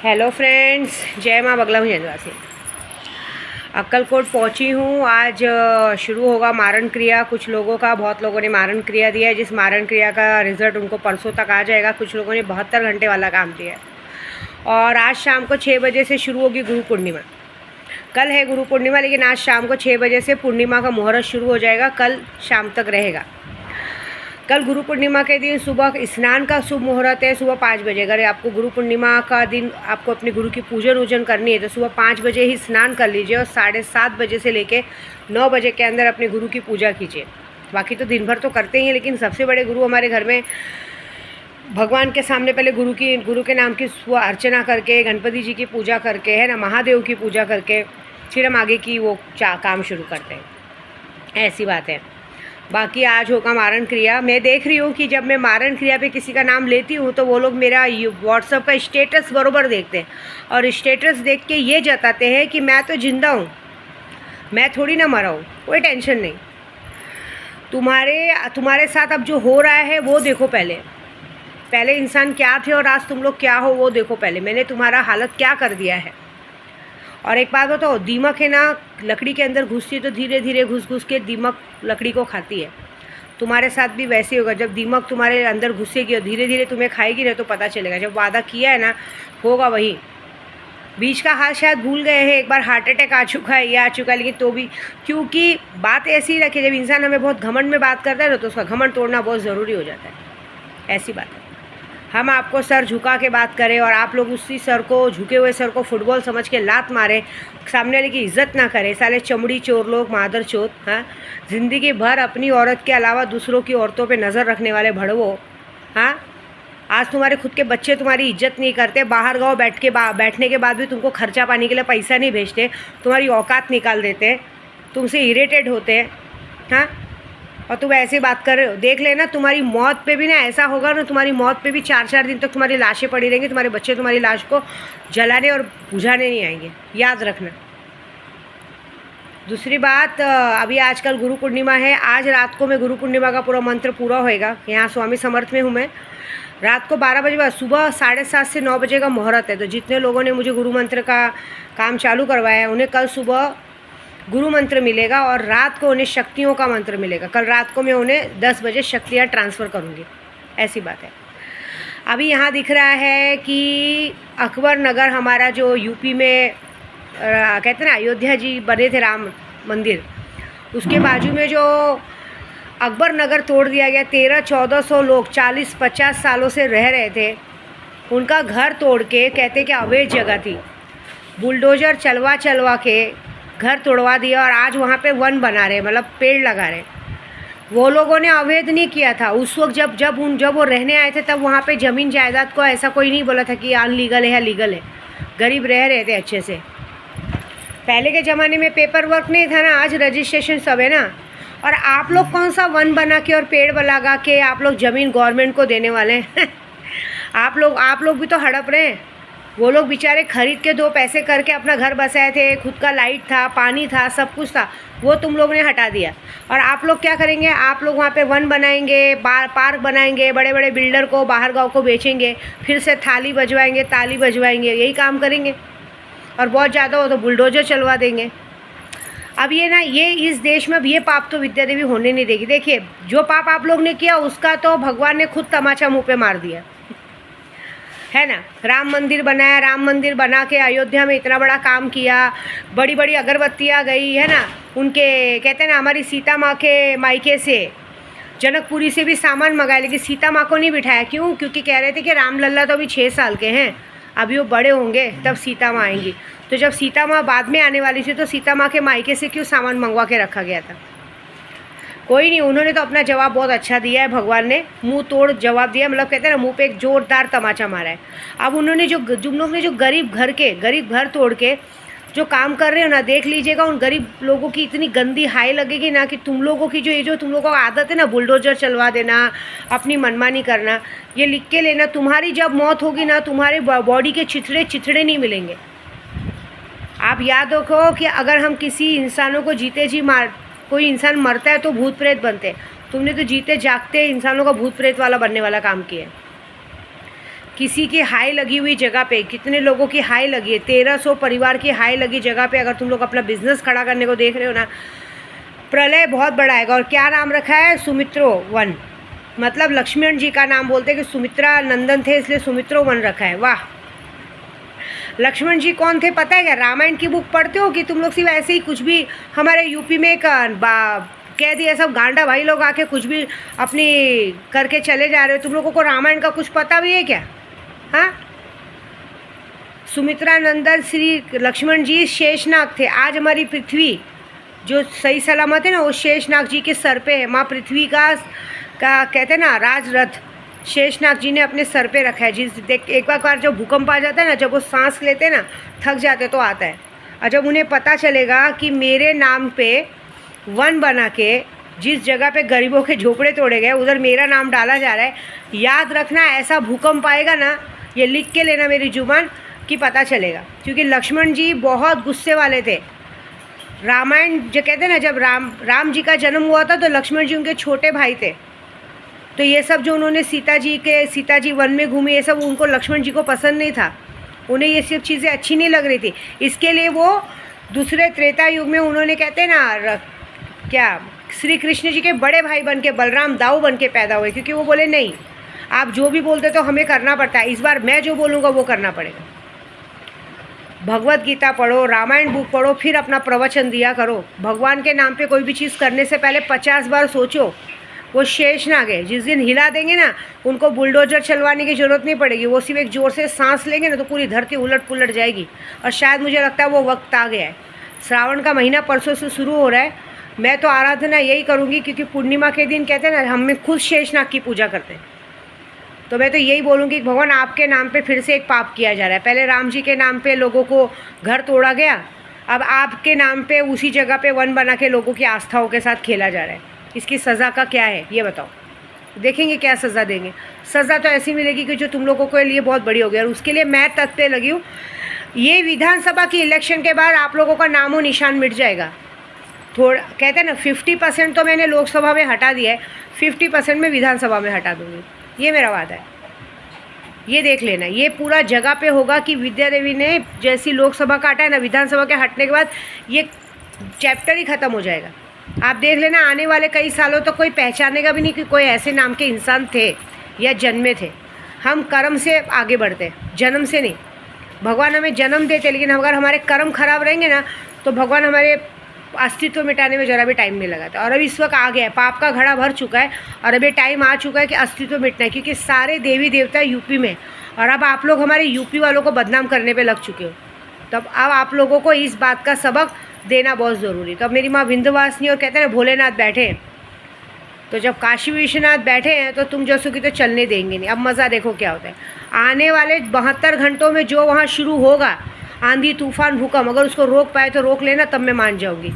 Hello friends, जय माँ बगला भुजंगवासी। अक्कलकोट पहुँची हूँ। आज शुरू होगा मारण क्रिया। कुछ लोगों का, बहुत लोगों ने मारण क्रिया दिया है, जिस मारण क्रिया का रिज़ल्ट उनको परसों तक आ जाएगा। कुछ लोगों ने 72 घंटे वाला काम दिया है। और आज शाम को 6 बजे से शुरू होगी गुरु पूर्णिमा। कल है गुरु पूर्णिमा, लेकिन आज शाम को 6 बजे से पूर्णिमा का मुहूर्त शुरू हो जाएगा। कल शाम तक रहेगा। कल गुरु पूर्णिमा के दिन सुबह स्नान का शुभ मुहूर्त है, सुबह 5 बजे। अगर आपको गुरु पूर्णिमा का दिन आपको अपने गुरु की पूजन वूजन करनी है तो सुबह 5 बजे ही स्नान कर लीजिए और 7:30 बजे से लेके 9 बजे के अंदर अपने गुरु की पूजा कीजिए। बाकी तो दिन भर तो करते ही हैं, लेकिन सबसे बड़े गुरु हमारे घर में भगवान के सामने पहले गुरु के नाम की अर्चना करके, गणपति जी की पूजा करके, है ना, महादेव की पूजा करके फिर हम आगे की वो काम शुरू करते हैं। ऐसी बात है। बाकी आज होगा मारण क्रिया। मैं देख रही हूँ कि जब मैं मारण क्रिया पे किसी का नाम लेती हूँ तो वो लोग मेरा व्हाट्सएप का स्टेटस बरोबर देखते हैं और स्टेटस देख के ये जताते हैं कि मैं तो जिंदा हूँ, मैं थोड़ी ना मरा हूँ, कोई टेंशन नहीं। तुम्हारे साथ अब जो हो रहा है वो देखो। पहले इंसान क्या थे और आज तुम लोग क्या हो वो देखो। पहले मैंने तुम्हारा हालत क्या कर दिया है। और एक बात बताओ, दीमक है ना, लकड़ी के अंदर घुसती है तो धीरे धीरे घुस के दीमक लकड़ी को खाती है। तुम्हारे साथ भी वैसे होगा। जब दीमक तुम्हारे अंदर घुसेगी और धीरे धीरे तुम्हें खाएगी ना तो पता चलेगा। जब वादा किया है ना, होगा वही। बीच का हाल शायद भूल गए हैं। एक बार हार्ट अटैक आ चुका है, ये आ चुका है, लेकिन तो भी क्योंकि बात ऐसी ही रखी, जब इंसान हमें बहुत घमंड में बात करता है ना तो उसका घमंड तोड़ना बहुत ज़रूरी हो जाता है। ऐसी बात है। हम आपको सर झुका के बात करें और आप लोग उसी सर को, झुके हुए सर को फुटबॉल समझ के लात मारे, सामने वाले की इज्जत ना करें। साले चमड़ी चोर लोग, मादर चोत। हाँ, ज़िंदगी भर अपनी औरत के अलावा दूसरों की औरतों पे नज़र रखने वाले भड़वो। हाँ, आज तुम्हारे खुद के बच्चे तुम्हारी इज्जत नहीं करते। बाहर गाँव बैठने के बाद भी तुमको खर्चा पानी के लिए पैसा नहीं भेजते, तुम्हारी औकात निकाल देते, तुमसे इरिटेट होते हैं। हाँ, और तुम ऐसे बात कर रहे हो। देख लेना, तुम्हारी मौत पे भी ना ऐसा होगा ना, तुम्हारी मौत पे भी 4-4 दिन तक तुम्हारी लाशें पड़ी रहेंगी। तुम्हारे बच्चे तुम्हारी लाश को जलाने और बुझाने नहीं आएंगे, याद रखना। दूसरी बात, अभी आजकल गुरु पूर्णिमा है। आज रात को मैं गुरु पूर्णिमा का पूरा मंत्र पूरा होएगा। यहाँ स्वामी समर्थ में हूँ मैं। रात को 12 बजे बाद, सुबह 7:30 से 9 बजे का मुहूर्त है। तो जितने लोगों ने मुझे गुरु मंत्र का काम चालू करवाया है उन्हें कल सुबह गुरु मंत्र मिलेगा और रात को उन्हें शक्तियों का मंत्र मिलेगा। कल रात को मैं उन्हें 10 बजे शक्तियाँ ट्रांसफ़र करूँगी। ऐसी बात है। अभी यहाँ दिख रहा है कि अकबर नगर, हमारा जो यूपी में कहते हैं ना, अयोध्या जी बने थे राम मंदिर, उसके बाजू में जो अकबर नगर तोड़ दिया गया। 1300-1400 लोग 40-50 सालों से रह रहे थे, उनका घर तोड़ के, कहते कि अवैध जगह थी, बुलडोज़र चलवा के घर तोड़वा दिया और आज वहाँ पे वन बना रहे, मतलब पेड़ लगा रहे। वो लोगों ने अवैध नहीं किया था उस वक्त। जब वो रहने आए थे तब वहाँ पे ज़मीन जायदाद को ऐसा कोई नहीं बोला था कि अनलीगल है या लीगल है। गरीब रह रहे थे अच्छे से। पहले के ज़माने में पेपर वर्क नहीं था ना, आज रजिस्ट्रेशन सब है ना। और आप लोग कौन सा वन बना के और पेड़ लगा के आप लोग ज़मीन गवर्नमेंट को देने वाले हैं? आप लोग भी तो हड़प रहे हैं। वो लोग बेचारे खरीद के 2 पैसे करके अपना घर बसाए थे, खुद का लाइट था, पानी था, सब कुछ था, वो तुम लोग ने हटा दिया। और आप लोग क्या करेंगे? आप लोग वहाँ पे वन बनाएंगे, पार्क बनाएंगे, बड़े बड़े बिल्डर को, बाहर गाँव को बेचेंगे, फिर से ताली बजवाएंगे, यही काम करेंगे। और बहुत ज़्यादा हो तो बुलडोजर चलवा देंगे। अब ये इस देश में अब ये पाप तो विद्या देवी होने नहीं देगी। देखिए, जो पाप आप लोग ने किया उसका तो भगवान ने खुद तमाचा मुँह पे मार दिया है ना। राम मंदिर बनाया, राम मंदिर बना के अयोध्या में इतना बड़ा काम किया, बड़ी बड़ी अगरबत्तियाँ गई, है ना। उनके, कहते हैं ना, हमारी सीता माँ के मायके से, जनकपुरी से भी सामान मंगाया, लेकिन सीता माँ को नहीं बिठाया। क्यों? क्योंकि कह रहे थे कि राम लल्ला तो अभी 6 साल के हैं, अभी वो बड़े होंगे तब सीता माँ आएंगी। तो जब सीता माँ बाद में आने वाली थी तो सीता माँ के मायके से क्यों सामान मंगवा के रखा गया था? कोई नहीं, उन्होंने तो अपना जवाब बहुत अच्छा दिया है। भगवान ने मुंह तोड़ जवाब दिया, मतलब कहते हैं ना, मुंह पे एक जोरदार तमाचा मारा है। अब उन्होंने जो लोग ने जो गरीब घर तोड़ के जो काम कर रहे हो ना, देख लीजिएगा, उन गरीब लोगों की इतनी गंदी हाय लगेगी ना कि तुम लोगों की जो तुम लोगों को आदत है ना, बुलडोजर चलवा देना, अपनी मनमानी करना, ये लिख के लेना। तुम्हारी जब मौत होगी ना, तुम्हारे बॉडी के चिथड़े नहीं मिलेंगे। आप याद रखो कि अगर हम किसी इंसानों को जीते जी कोई इंसान मरता है तो भूत प्रेत बनते हैं। तुमने तो जीते जागते इंसानों का भूत प्रेत वाला बनने वाला काम किया है। किसी की हाई लगी हुई जगह पे, कितने लोगों की हाई लगी है, 1300 परिवार की हाई लगी जगह पे अगर तुम लोग अपना बिजनेस खड़ा करने को देख रहे हो ना, प्रलय बहुत बड़ा आएगा। और क्या नाम रखा है? सुमित्रो वन, मतलब लक्ष्मण जी का नाम बोलते हैं कि सुमित्रा नंदन थे इसलिए सुमित्रो वन रखा है। वाह! लक्ष्मण जी कौन थे पता है क्या? रामायण की बुक पढ़ते हो कि तुम लोग सिर्फ ऐसे ही कुछ भी हमारे यूपी में एक कह दिया सब गांडा भाई लोग आके कुछ भी अपनी करके चले जा रहे हो? तुम लोगों को रामायण का कुछ पता भी है क्या? हाँ, सुमित्रा नंदन श्री लक्ष्मण जी शेषनाग थे। आज हमारी पृथ्वी जो सही सलामत है ना, वो शेषनाग जी के सर पे है। माँ पृथ्वी का कहते हैं ना राजरथ शेषनाग जी ने अपने सर पे रखा है। जिस देख एक बार जब भूकंप आ जाता है ना, जब वो सांस लेते हैं ना, थक जाते तो आता है। और जब उन्हें पता चलेगा कि मेरे नाम पे वन बना के जिस जगह पे गरीबों के झोपड़े तोड़े गए उधर मेरा नाम डाला जा रहा है, याद रखना ऐसा भूकंप आएगा ना, ये लिख के लेना मेरी जुबान कि पता चलेगा। क्योंकि लक्ष्मण जी बहुत गुस्से वाले थे। रामायण जो कहते हैं ना, जब राम जी का जन्म हुआ था तो लक्ष्मण जी उनके छोटे भाई थे। तो ये सब जो उन्होंने सीता जी वन में घूमी, ये सब उनको लक्ष्मण जी को पसंद नहीं था। उन्हें ये सब चीज़ें अच्छी नहीं लग रही थी। इसके लिए वो दूसरे त्रेता युग में उन्होंने कहते हैं ना क्या श्री कृष्ण जी के बड़े भाई बन के बलराम दाऊ बन के पैदा हुए। क्योंकि वो बोले नहीं, आप जो भी बोलते तो हमें करना पड़ता है, इस बार मैं जो बोलूँगा वो करना पड़ेगा। भगवत गीता पढ़ो, रामायण बुक पढ़ो, फिर अपना प्रवचन दिया करो। भगवान के नाम पे कोई भी चीज़ करने से पहले 50 बार सोचो। वो शेषनाग है, जिस दिन हिला देंगे ना, उनको बुलडोजर चलवाने की ज़रूरत नहीं पड़ेगी। वो सिर्फ एक ज़ोर से सांस लेंगे ना तो पूरी धरती उलट पुलट जाएगी। और शायद मुझे लगता है वो वक्त आ गया है। श्रावण का महीना परसों से शुरू हो रहा है। मैं तो आराधना यही करूँगी, क्योंकि पूर्णिमा के दिन कहते हैं ना हम खुद शेषनाग की पूजा करते हैं। तो मैं तो यही बोलूँगी कि भगवान आपके नाम पे फिर से एक पाप किया जा रहा है। पहले राम जी के नाम पे लोगों को घर तोड़ा गया, अब आपके नाम पे उसी जगह पे वन बना के लोगों की आस्थाओं के साथ खेला जा रहा है। इसकी सज़ा का क्या है ये बताओ? देखेंगे क्या सज़ा देंगे। सज़ा तो ऐसी मिलेगी कि जो तुम लोगों के लिए बहुत बड़ी होगी। और उसके लिए मैं तत्व पे लगी हूँ। ये विधानसभा की इलेक्शन के बाद आप लोगों का नामो निशान मिट जाएगा। थोड़ा कहते हैं ना 50% तो मैंने लोकसभा में हटा दिया है, 50% में विधानसभा में हटा दूँगी। ये मेरा वादा है। ये देख लेना, ये पूरा जगह पे होगा कि विद्या देवी ने जैसी लोकसभा का हटा है ना, विधानसभा के हटने के बाद ये चैप्टर ही ख़त्म हो जाएगा। आप देख लेना आने वाले कई सालों तक तो कोई पहचानेगा भी नहीं कि कोई ऐसे नाम के इंसान थे या जन्मे थे। हम कर्म से आगे बढ़ते, जन्म से नहीं। भगवान हमें जन्म देते, लेकिन अगर हमारे कर्म खराब रहेंगे ना तो भगवान हमारे अस्तित्व मिटाने में ज़रा भी टाइम नहीं लगाता। और अब इस वक्त आ गया है, पाप का घड़ा भर चुका है और अभी टाइम आ चुका है कि अस्तित्व मिटना है। क्योंकि सारे देवी देवता यूपी में, और अब आप लोग हमारे यूपी वालों को बदनाम करने पे लग चुके हो। तब अब आप लोगों को इस बात का सबक देना बहुत ज़रूरी। तो अब मेरी माँ विंध्यवासिनी और कहते हैं ना भोलेनाथ बैठे हैं, तो जब काशी विश्वनाथ बैठे हैं तो तुम जैसों की तो चलने देंगे नहीं। अब मज़ा देखो क्या होता है। आने वाले 72 घंटों में जो वहाँ शुरू होगा, आंधी तूफान भूकंप, अगर उसको रोक पाए तो रोक लेना, तब मैं मान जाऊंगी।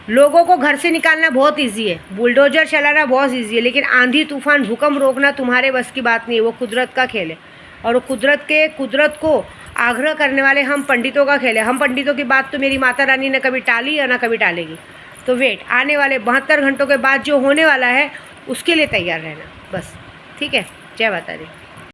लोगों को घर से निकालना बहुत इजी है, बुलडोजर चलाना बहुत इजी है, लेकिन आंधी तूफान भूकंप रोकना तुम्हारे बस की बात नहीं है। वो कुदरत का खेल है, और वो कुदरत को आग्रह करने वाले हम पंडितों का खेल है। हम पंडितों की बात तो मेरी माता रानी ने कभी टाली या ना कभी टालेगी। तो वेट, आने वाले 72 घंटों के बाद जो होने वाला है उसके लिए तैयार रहना बस। ठीक है, जय माता दी।